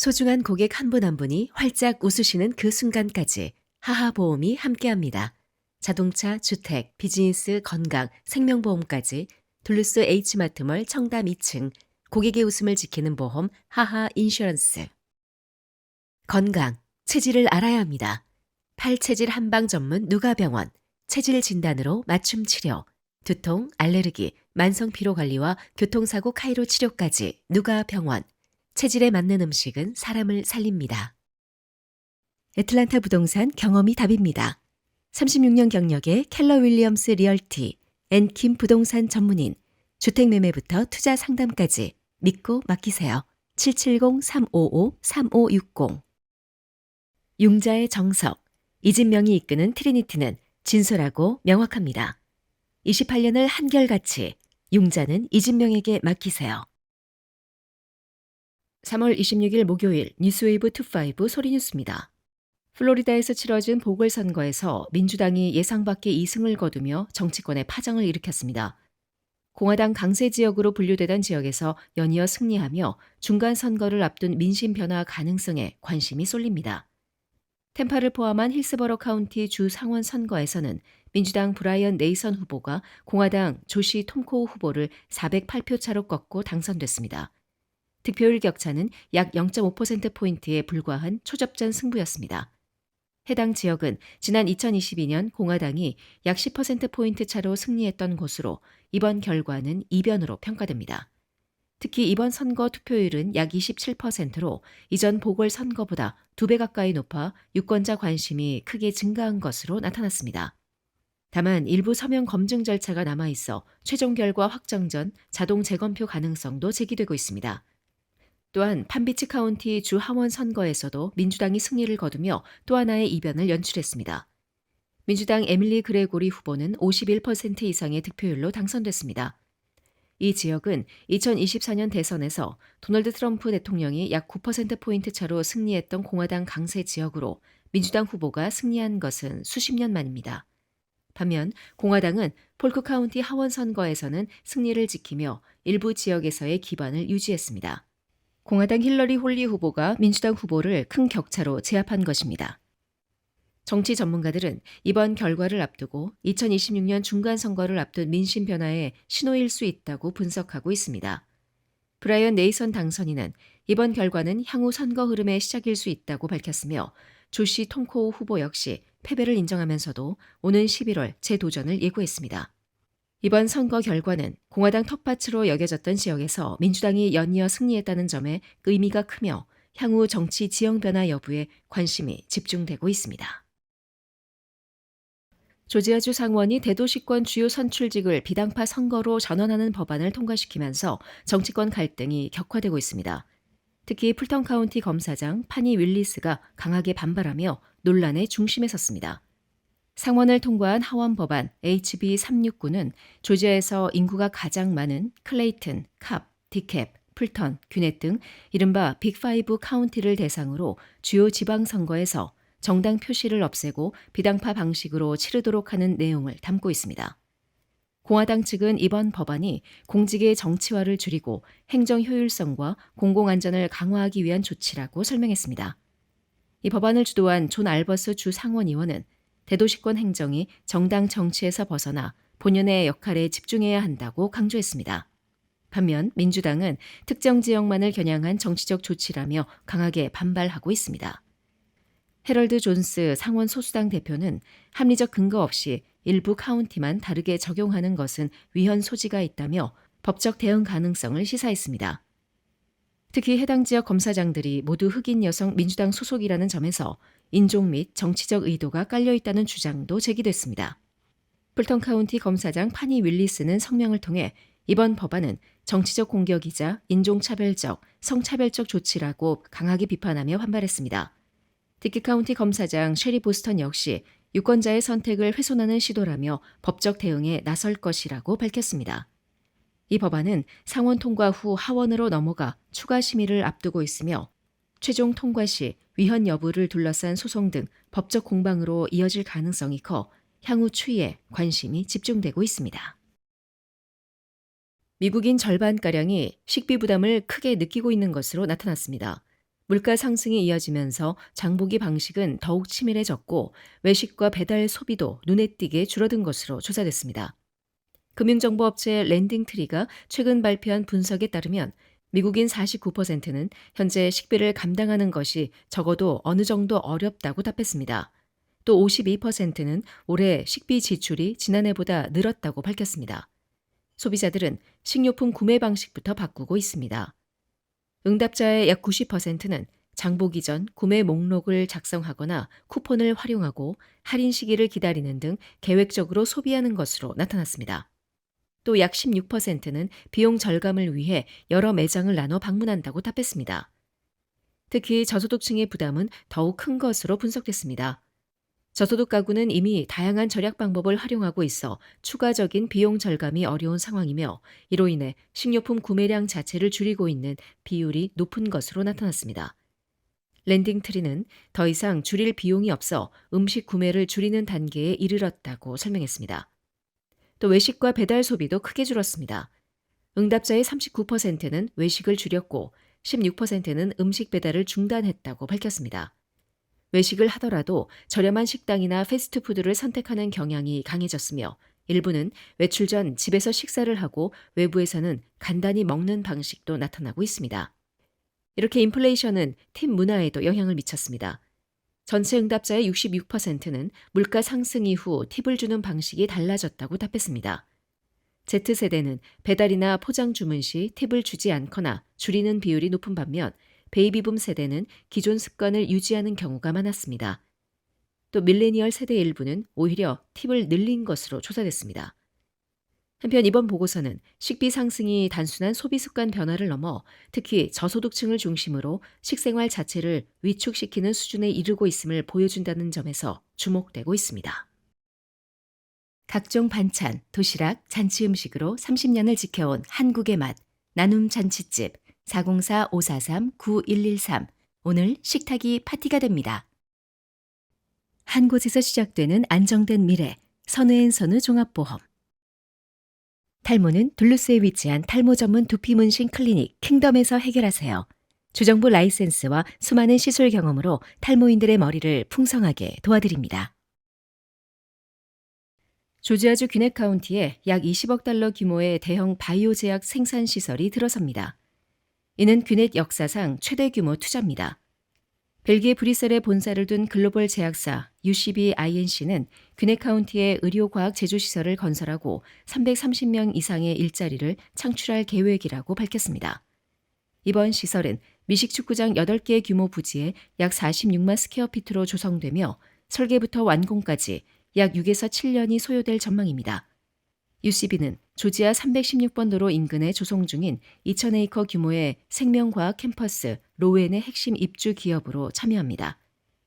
소중한 고객 한 분 한 분이 활짝 웃으시는 그 순간까지 하하보험이 함께합니다. 자동차, 주택, 비즈니스, 건강, 생명보험까지 둘루스 H마트몰 청담 2층 고객의 웃음을 지키는 보험 하하 인슈런스. 건강, 체질을 알아야 합니다. 팔체질 한방 전문 누가병원, 체질 진단으로 맞춤 치료, 두통, 알레르기, 만성 피로 관리와 교통사고 카이로 치료까지 누가병원. 체질에 맞는 음식은 사람을 살립니다. 애틀란타 부동산 경험이 답입니다. 36년 경력의 켈러 윌리엄스 리얼티, 앤킴 부동산 전문인, 주택매매부터 투자 상담까지 믿고 맡기세요. 770-355-3560. 융자의 정석, 이진명이 이끄는 트리니티는 진솔하고 명확합니다. 28년을 한결같이 융자는 이진명에게 맡기세요. 3월 26일 목요일 뉴스웨이브 25 소리뉴스입니다. 플로리다에서 치러진 보궐선거에서 민주당이 예상 밖의 2승을 거두며 정치권에 파장을 일으켰습니다. 공화당 강세 지역으로 분류되던 지역에서 연이어 승리하며 중간 선거를 앞둔 민심 변화 가능성에 관심이 쏠립니다. 템파를 포함한 힐스버러 카운티 주 상원 선거에서는 민주당 브라이언 네이선 후보가 공화당 조시 톰코우 후보를 408표 차로 꺾고 당선됐습니다. 득표율 격차는 약 0.5%포인트에 불과한 초접전 승부였습니다. 해당 지역은 지난 2022년 공화당이 약 10%포인트 차로 승리했던 곳으로 이번 결과는 이변으로 평가됩니다. 특히 이번 선거 투표율은 약 27%로 이전 보궐선거보다 2배 가까이 높아 유권자 관심이 크게 증가한 것으로 나타났습니다. 다만 일부 서면 검증 절차가 남아있어 최종 결과 확정 전 자동 재검표 가능성도 제기되고 있습니다. 또한 판비치 카운티 주 하원 선거에서도 민주당이 승리를 거두며 또 하나의 이변을 연출했습니다. 민주당 에밀리 그레고리 후보는 51% 이상의 득표율로 당선됐습니다. 이 지역은 2024년 대선에서 도널드 트럼프 대통령이 약 9%포인트 차로 승리했던 공화당 강세 지역으로 민주당 후보가 승리한 것은 수십 년 만입니다. 반면 공화당은 폴크 카운티 하원 선거에서는 승리를 지키며 일부 지역에서의 기반을 유지했습니다. 공화당 힐러리 홀리 후보가 민주당 후보를 큰 격차로 제압한 것입니다. 정치 전문가들은 이번 결과를 앞두고 2026년 중간선거를 앞둔 민심 변화의 신호일 수 있다고 분석하고 있습니다. 브라이언 네이선 당선인은 이번 결과는 향후 선거 흐름의 시작일 수 있다고 밝혔으며 조시 톰코우 후보 역시 패배를 인정하면서도 오는 11월 재도전을 예고했습니다. 이번 선거 결과는 공화당 텃밭으로 여겨졌던 지역에서 민주당이 연이어 승리했다는 점에 의미가 크며 향후 정치 지형 변화 여부에 관심이 집중되고 있습니다. 조지아주 상원이 대도시권 주요 선출직을 비당파 선거로 전환하는 법안을 통과시키면서 정치권 갈등이 격화되고 있습니다. 특히 풀턴 카운티 검사장 파니 윌리스가 강하게 반발하며 논란의 중심에 섰습니다. 상원을 통과한 하원 법안 HB 369는 조지아에서 인구가 가장 많은 클레이튼, 캅, 디캡, 풀턴, 귀넷 등 이른바 빅5 카운티를 대상으로 주요 지방선거에서 정당 표시를 없애고 비당파 방식으로 치르도록 하는 내용을 담고 있습니다. 공화당 측은 이번 법안이 공직의 정치화를 줄이고 행정 효율성과 공공안전을 강화하기 위한 조치라고 설명했습니다. 이 법안을 주도한 존 알버스 주 상원의원은 대도시권 행정이 정당 정치에서 벗어나 본연의 역할에 집중해야 한다고 강조했습니다. 반면 민주당은 특정 지역만을 겨냥한 정치적 조치라며 강하게 반발하고 있습니다. 해럴드 존스 상원 소수당 대표는 합리적 근거 없이 일부 카운티만 다르게 적용하는 것은 위헌 소지가 있다며 법적 대응 가능성을 시사했습니다. 특히 해당 지역 검사장들이 모두 흑인 여성 민주당 소속이라는 점에서 인종 및 정치적 의도가 깔려있다는 주장도 제기됐습니다. 풀턴 카운티 검사장 파니 윌리스는 성명을 통해 이번 법안은 정치적 공격이자 인종차별적, 성차별적 조치라고 강하게 비판하며 반발했습니다. 디키 카운티 검사장 쉐리 보스턴 역시 유권자의 선택을 훼손하는 시도라며 법적 대응에 나설 것이라고 밝혔습니다. 이 법안은 상원 통과 후 하원으로 넘어가 추가 심의를 앞두고 있으며 최종 통과 시 위헌 여부를 둘러싼 소송 등 법적 공방으로 이어질 가능성이 커 향후 추이에 관심이 집중되고 있습니다. 미국인 절반가량이 식비 부담을 크게 느끼고 있는 것으로 나타났습니다. 물가 상승이 이어지면서 장보기 방식은 더욱 치밀해졌고 외식과 배달 소비도 눈에 띄게 줄어든 것으로 조사됐습니다. 금융정보업체 랜딩트리가 최근 발표한 분석에 따르면 미국인 49%는 현재 식비를 감당하는 것이 적어도 어느 정도 어렵다고 답했습니다. 또 52%는 올해 식비 지출이 지난해보다 늘었다고 밝혔습니다. 소비자들은 식료품 구매 방식부터 바꾸고 있습니다. 응답자의 약 90%는 장보기 전 구매 목록을 작성하거나 쿠폰을 활용하고 할인 시기를 기다리는 등 계획적으로 소비하는 것으로 나타났습니다. 또 약 16%는 비용 절감을 위해 여러 매장을 나눠 방문한다고 답했습니다. 특히 저소득층의 부담은 더욱 큰 것으로 분석됐습니다. 저소득 가구는 이미 다양한 절약 방법을 활용하고 있어 추가적인 비용 절감이 어려운 상황이며 이로 인해 식료품 구매량 자체를 줄이고 있는 비율이 높은 것으로 나타났습니다. 랜딩트리는 더 이상 줄일 비용이 없어 음식 구매를 줄이는 단계에 이르렀다고 설명했습니다. 또 외식과 배달 소비도 크게 줄었습니다. 응답자의 39%는 외식을 줄였고 16%는 음식 배달을 중단했다고 밝혔습니다. 외식을 하더라도 저렴한 식당이나 패스트푸드를 선택하는 경향이 강해졌으며 일부는 외출 전 집에서 식사를 하고 외부에서는 간단히 먹는 방식도 나타나고 있습니다. 이렇게 인플레이션은 팀 문화에도 영향을 미쳤습니다. 전체 응답자의 66%는 물가 상승 이후 팁을 주는 방식이 달라졌다고 답했습니다. Z세대는 배달이나 포장 주문 시 팁을 주지 않거나 줄이는 비율이 높은 반면 베이비붐 세대는 기존 습관을 유지하는 경우가 많았습니다. 또 밀레니얼 세대 일부는 오히려 팁을 늘린 것으로 조사됐습니다. 한편 이번 보고서는 식비 상승이 단순한 소비 습관 변화를 넘어 특히 저소득층을 중심으로 식생활 자체를 위축시키는 수준에 이르고 있음을 보여준다는 점에서 주목되고 있습니다. 각종 반찬, 도시락, 잔치 음식으로 30년을 지켜온 한국의 맛, 나눔 잔치집 404-543-9113 오늘 식탁이 파티가 됩니다. 한 곳에서 시작되는 안정된 미래, 선우앤선우 종합보험. 탈모는 둘루스에 위치한 탈모 전문 두피 문신 클리닉 킹덤에서 해결하세요. 주정부 라이센스와 수많은 시술 경험으로 탈모인들의 머리를 풍성하게 도와드립니다. 조지아주 귀넷 카운티에 약 20억 달러 규모의 대형 바이오 제약 생산 시설이 들어섭니다. 이는 귀넷 역사상 최대 규모 투자입니다. 벨기에 브뤼셀에 본사를 둔 글로벌 제약사 UCB-INC는 귀넷 카운티에 의료과학 제조시설을 건설하고 330명 이상의 일자리를 창출할 계획이라고 밝혔습니다. 이번 시설은 미식축구장 8개 규모 부지에 약 46만 스퀘어피트로 조성되며 설계부터 완공까지 약 6에서 7년이 소요될 전망입니다. UCB는 조지아 316번 도로 인근에 조성 중인 2,000에이커 규모의 생명과학 캠퍼스 로웬의 핵심 입주 기업으로 참여합니다.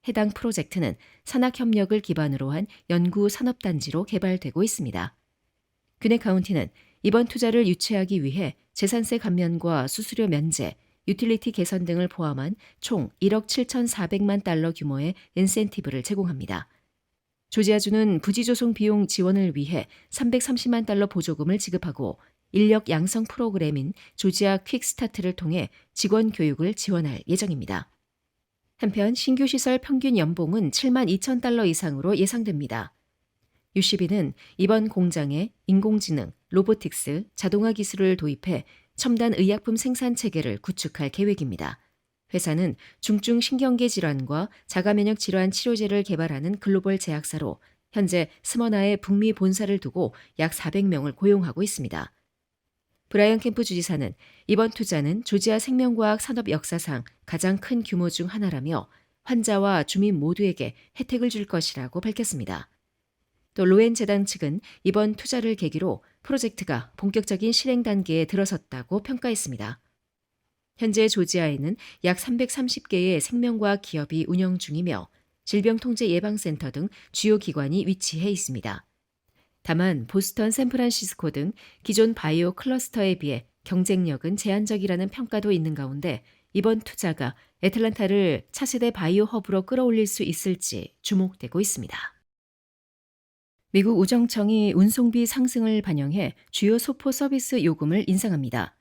해당 프로젝트는 산학협력을 기반으로 한 연구 산업단지로 개발되고 있습니다. 귀넷 카운티는 이번 투자를 유치하기 위해 재산세 감면과 수수료 면제, 유틸리티 개선 등을 포함한 총 1억 7,400만 달러 규모의 인센티브를 제공합니다. 조지아주는 부지 조성 비용 지원을 위해 330만 달러 보조금을 지급하고 인력 양성 프로그램인 조지아 퀵스타트를 통해 직원 교육을 지원할 예정입니다. 한편 신규 시설 평균 연봉은 7만 2천 달러 이상으로 예상됩니다. UCB는 이번 공장에 인공지능, 로보틱스, 자동화 기술을 도입해 첨단 의약품 생산 체계를 구축할 계획입니다. 회사는 중증 신경계 질환과 자가면역 질환 치료제를 개발하는 글로벌 제약사로 현재 스머나에 북미 본사를 두고 약 400명을 고용하고 있습니다. 브라이언 캠프 주지사는 이번 투자는 조지아 생명과학 산업 역사상 가장 큰 규모 중 하나라며 환자와 주민 모두에게 혜택을 줄 것이라고 밝혔습니다. 또 로엔 재단 측은 이번 투자를 계기로 프로젝트가 본격적인 실행 단계에 들어섰다고 평가했습니다. 현재 조지아에는 약 330개의 생명과학 기업이 운영 중이며 질병통제예방센터 등 주요 기관이 위치해 있습니다. 다만 보스턴, 샌프란시스코 등 기존 바이오 클러스터에 비해 경쟁력은 제한적이라는 평가도 있는 가운데 이번 투자가 애틀란타를 차세대 바이오 허브로 끌어올릴 수 있을지 주목되고 있습니다. 미국 우정청이 운송비 상승을 반영해 주요 소포 서비스 요금을 인상합니다.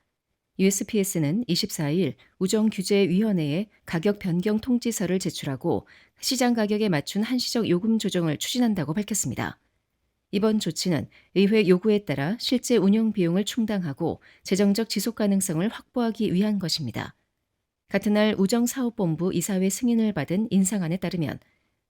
USPS는 24일 우정규제위원회에 가격 변경 통지서를 제출하고 시장 가격에 맞춘 한시적 요금 조정을 추진한다고 밝혔습니다. 이번 조치는 의회 요구에 따라 실제 운영 비용을 충당하고 재정적 지속 가능성을 확보하기 위한 것입니다. 같은 날 우정사업본부 이사회 승인을 받은 인상안에 따르면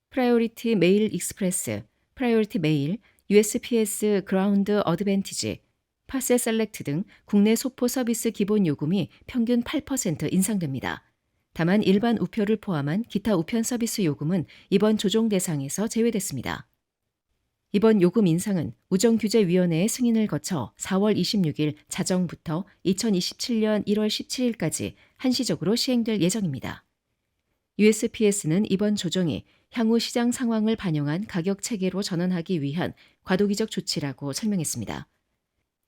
프라이오리티 메일 익스프레스, 프라이오리티 메일, USPS 그라운드 어드밴티지, 파셀 셀렉트 등 국내 소포 서비스 기본 요금이 평균 8% 인상됩니다. 다만 일반 우표를 포함한 기타 우편 서비스 요금은 이번 조정 대상에서 제외됐습니다. 이번 요금 인상은 우정규제위원회의 승인을 거쳐 4월 26일 자정부터 2027년 1월 17일까지 한시적으로 시행될 예정입니다. USPS는 이번 조정이 향후 시장 상황을 반영한 가격 체계로 전환하기 위한 과도기적 조치라고 설명했습니다.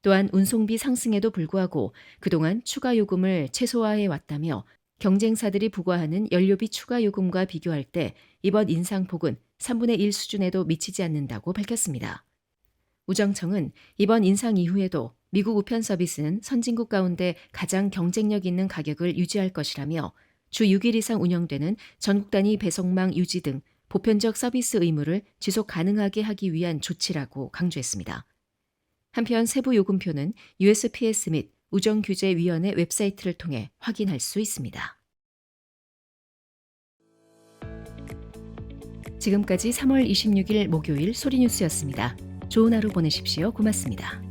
또한 운송비 상승에도 불구하고 그동안 추가 요금을 최소화해 왔다며 경쟁사들이 부과하는 연료비 추가 요금과 비교할 때 이번 인상폭은 3분의 1 수준에도 미치지 않는다고 밝혔습니다. 우정청은 이번 인상 이후에도 미국 우편 서비스는 선진국 가운데 가장 경쟁력 있는 가격을 유지할 것이라며 주 6일 이상 운영되는 전국 단위 배송망 유지 등 보편적 서비스 의무를 지속 가능하게 하기 위한 조치라고 강조했습니다. 한편 세부 요금표는 USPS 및 우정규제위원회 웹사이트를 통해 확인할 수 있습니다. 지금까지 3월 26일 목요일 소리뉴스였습니다. 좋은 하루 보내십시오. 고맙습니다.